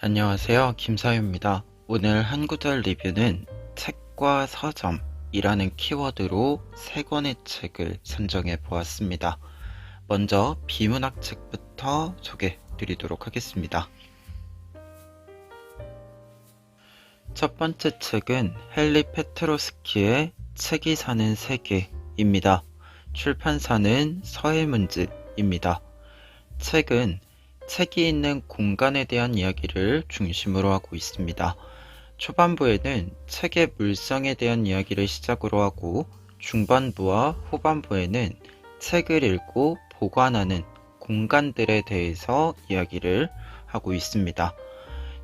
안녕하세요. 김사유입니다. 오늘 한 구절 리뷰는 책과 서점이라는 키워드로 세 권의 책을 선정해 보았습니다. 먼저 비문학 책부터 소개해 드리도록 하겠습니다. 첫 번째 책은 헨리 페트로스키의 책이 사는 세계입니다. 출판사는 서해문집입니다. 책은 책이 있는 공간에 대한 이야기를 중심으로 하고 있습니다. 초반부에는 책의 물성에 대한 이야기를 시작으로 하고 중반부와 후반부에는 책을 읽고 보관하는 공간들에 대해서 이야기를 하고 있습니다.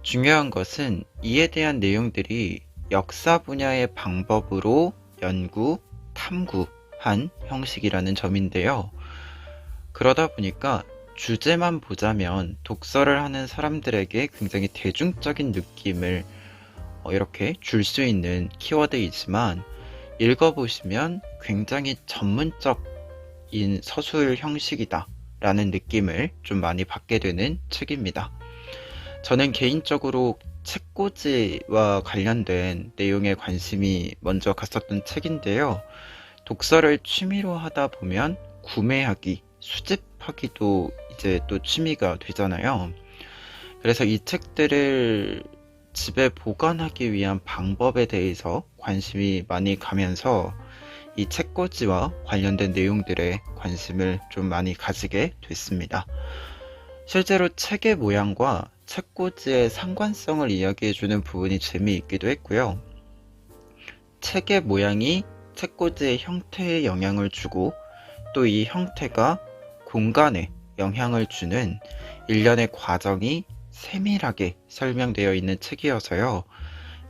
중요한 것은 이에 대한 내용들이 역사 분야의 방법으로 연구, 탐구한 형식이라는 점인데요. 그러다 보니까 주제만 보자면 독서를 하는 사람들에게 굉장히 대중적인 느낌을 이렇게 줄 수 있는 키워드이지만 읽어보시면 굉장히 전문적인 서술 형식이다 라는 느낌을 좀 많이 받게 되는 책입니다. 저는 개인적으로 책꽂이와 관련된 내용에 관심이 먼저 갔었던 책인데요. 독서를 취미로 하다 보면 구매하기, 수집하기도 이제 또 취미가 되잖아요. 그래서 이 책들을 집에 보관하기 위한 방법에 대해서 관심이 많이 가면서 이 책꽂이와 관련된 내용들에 관심을 좀 많이 가지게 됐습니다. 실제로 책의 모양과 책꽂이의 상관성을 이야기해주는 부분이 재미있기도 했고요. 책의 모양이 책꽂이의 형태에 영향을 주고 또 이 형태가 공간에 영향을 주는 일련의 과정이 세밀하게 설명되어 있는 책이어서요.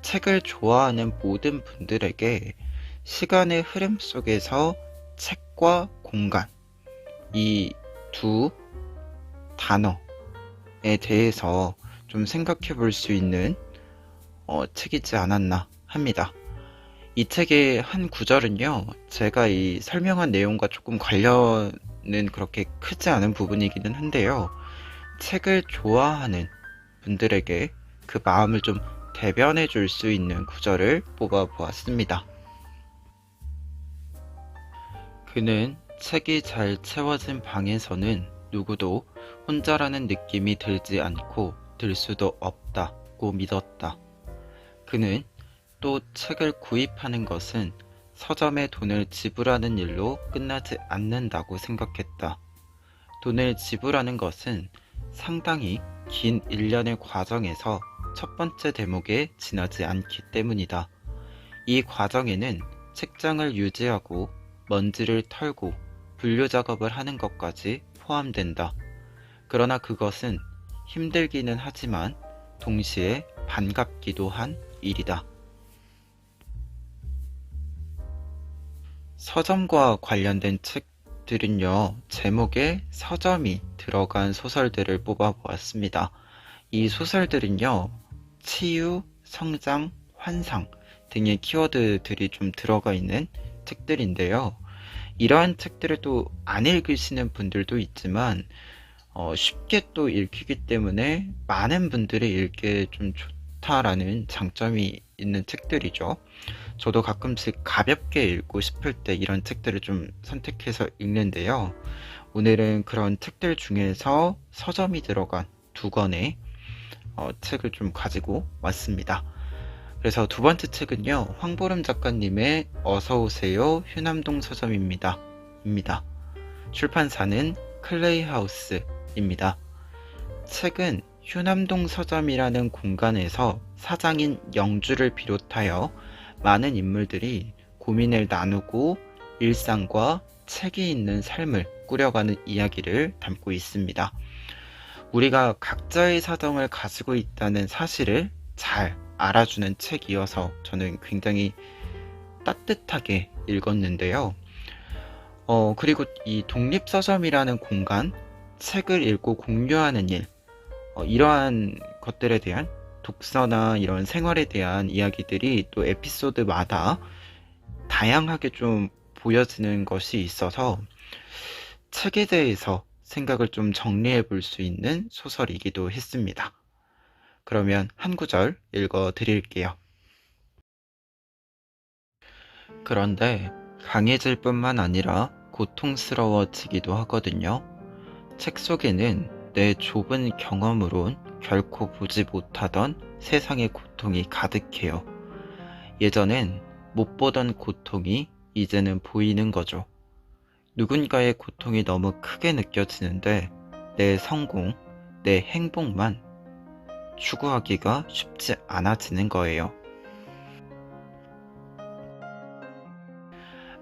책을 좋아하는 모든 분들에게 시간의 흐름 속에서 책과 공간, 이 두 단어에 대해서 좀 생각해 볼 수 있는 책이지 않았나 합니다. 이 책의 한 구절은요, 제가 이 설명한 내용과 조금 관련은 그렇게 크지 않은 부분이기는 한데요. 책을 좋아하는 분들에게 그 마음을 좀 대변해 줄 수 있는 구절을 뽑아 보았습니다. 그는 책이 잘 채워진 방에서는 누구도 혼자라는 느낌이 들지 않고 들 수도 없다고 믿었다. 그는 또 책을 구입하는 것은 서점에 돈을 지불하는 일로 끝나지 않는다고 생각했다. 돈을 지불하는 것은 상당히 긴 일련의 과정에서 첫 번째 대목에 지나지 않기 때문이다. 이 과정에는 책장을 유지하고 먼지를 털고 분류 작업을 하는 것까지 포함된다. 그러나 그것은 힘들기는 하지만 동시에 반갑기도 한 일이다. 서점과 관련된 책들은요, 제목에 서점이 들어간 소설들을 뽑아보았습니다. 이 소설들은요, 치유, 성장, 환상 등의 키워드들이 좀 들어가 있는 책들인데요. 이러한 책들을 또 안 읽으시는 분들도 있지만 쉽게 또 읽히기 때문에 많은 분들이 읽기에 좀 좋다라는 장점이 있는 책들이죠. 저도 가끔씩 가볍게 읽고 싶을 때 이런 책들을 좀 선택해서 읽는데요. 오늘은 그런 책들 중에서 서점이 들어간 두 권의 책을 좀 가지고 왔습니다. 그래서 두 번째 책은요, 황보름 작가님의 어서오세요 휴남동 서점입니다. 출판사는 클레이하우스입니다. 책은 휴남동 서점이라는 공간에서 사장인 영주를 비롯하여 많은 인물들이 고민을 나누고 일상과 책이 있는 삶을 꾸려가는 이야기를 담고 있습니다. 우리가 각자의 사정을 가지고 있다는 사실을 잘 알아주는 책이어서 저는 굉장히 따뜻하게 읽었는데요. 그리고 이 독립서점이라는 공간, 책을 읽고 공유하는 일, 이러한 것들에 대한 독서나 이런 생활에 대한 이야기들이 또 에피소드마다 다양하게 좀 보여지는 것이 있어서 책에 대해서 생각을 좀 정리해 볼 수 있는 소설이기도 했습니다. 그러면 한 구절 읽어 드릴게요. 그런데 강해질 뿐만 아니라 고통스러워지기도 하거든요. 책 속에는 내 좁은 경험으론 결코 보지 못하던 세상의 고통이 가득해요. 예전엔 못 보던 고통이 이제는 보이는 거죠. 누군가의 고통이 너무 크게 느껴지는데 내 성공, 내 행복만 추구하기가 쉽지 않아지는 거예요.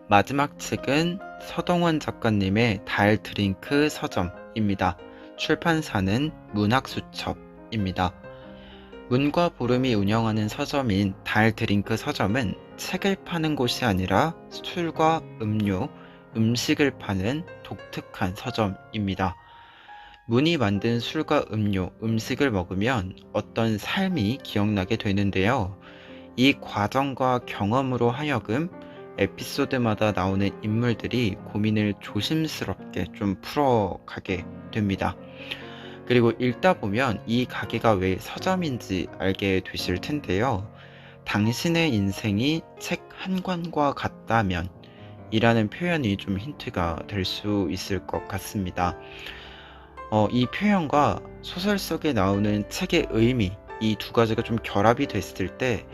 마지막 책은 서동원 작가님의 달 드링크 서점입니다. 출판사는 문학수첩입니다. 문과 보름이 운영하는 서점인 달 드링크 서점은 책을 파는 곳이 아니라 술과 음료, 음식을 파는 독특한 서점입니다. 문이 만든 술과 음료, 음식을 먹으면 어떤 삶이 기억나게 되는데요. 이 과정과 경험으로 하여금 에피소드마다 나오는 인물들이 고민을 조심스럽게 좀 풀어가게 됩니다. 그리고 읽다 보면 이 가게가 왜 서점인지 알게 되실 텐데요. 당신의 인생이 책 한 권과 같다면 이라는 표현이 좀 힌트가 될 수 있을 것 같습니다. 이 표현과 소설 속에 나오는 책의 의미, 이 두 가지가 좀 결합이 됐을 때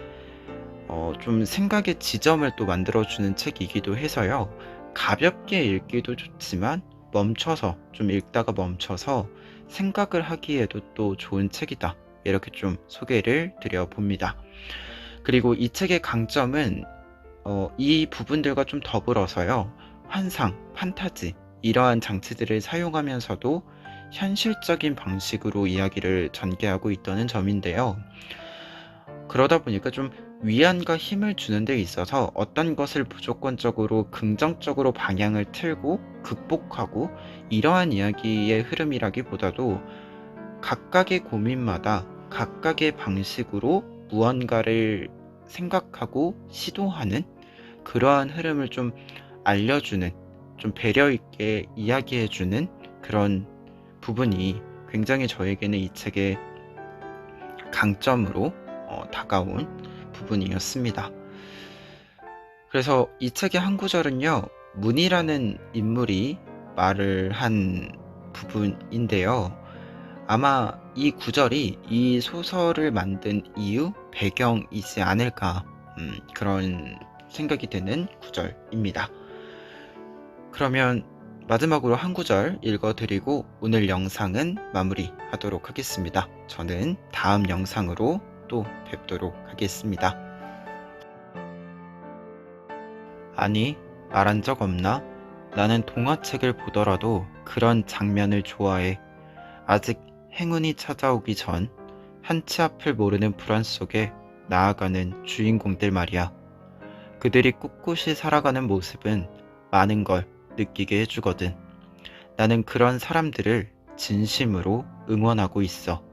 좀 생각의 지점을 또 만들어주는 책이기도 해서요. 가볍게 읽기도 좋지만 멈춰서 좀 읽다가 멈춰서 생각을 하기에도 또 좋은 책이다. 이렇게 좀 소개를 드려봅니다. 그리고 이 책의 강점은 이 부분들과 좀 더불어서요. 환상, 판타지 이러한 장치들을 사용하면서도 현실적인 방식으로 이야기를 전개하고 있다는 점인데요. 그러다 보니까 좀 위안과 힘을 주는 데 있어서 어떤 것을 무조건적으로 긍정적으로 방향을 틀고 극복하고 이러한 이야기의 흐름이라기보다도 각각의 고민마다 각각의 방식으로 무언가를 생각하고 시도하는 그러한 흐름을 좀 알려주는, 좀 배려 있게 이야기해주는 그런 부분이 굉장히 저에게는 이 책의 강점으로 다가온 부분이었습니다. 그래서 이 책의 한 구절은요, 문이라는 인물이 말을 한 부분인데요. 아마 이 구절이 이 소설을 만든 이유, 배경이지 않을까, 그런 생각이 드는 구절입니다. 그러면 마지막으로 한 구절 읽어드리고 오늘 영상은 마무리하도록 하겠습니다. 저는 다음 영상으로 또 뵙도록 하겠습니다. 아니, 말한 적 없나? 나는 동화책을 보더라도 그런 장면을 좋아해. 아직 행운이 찾아오기 전 한치 앞을 모르는 불안 속에 나아가는 주인공들 말이야. 그들이 꿋꿋이 살아가는 모습은 많은 걸 느끼게 해주거든. 나는 그런 사람들을 진심으로 응원하고 있어.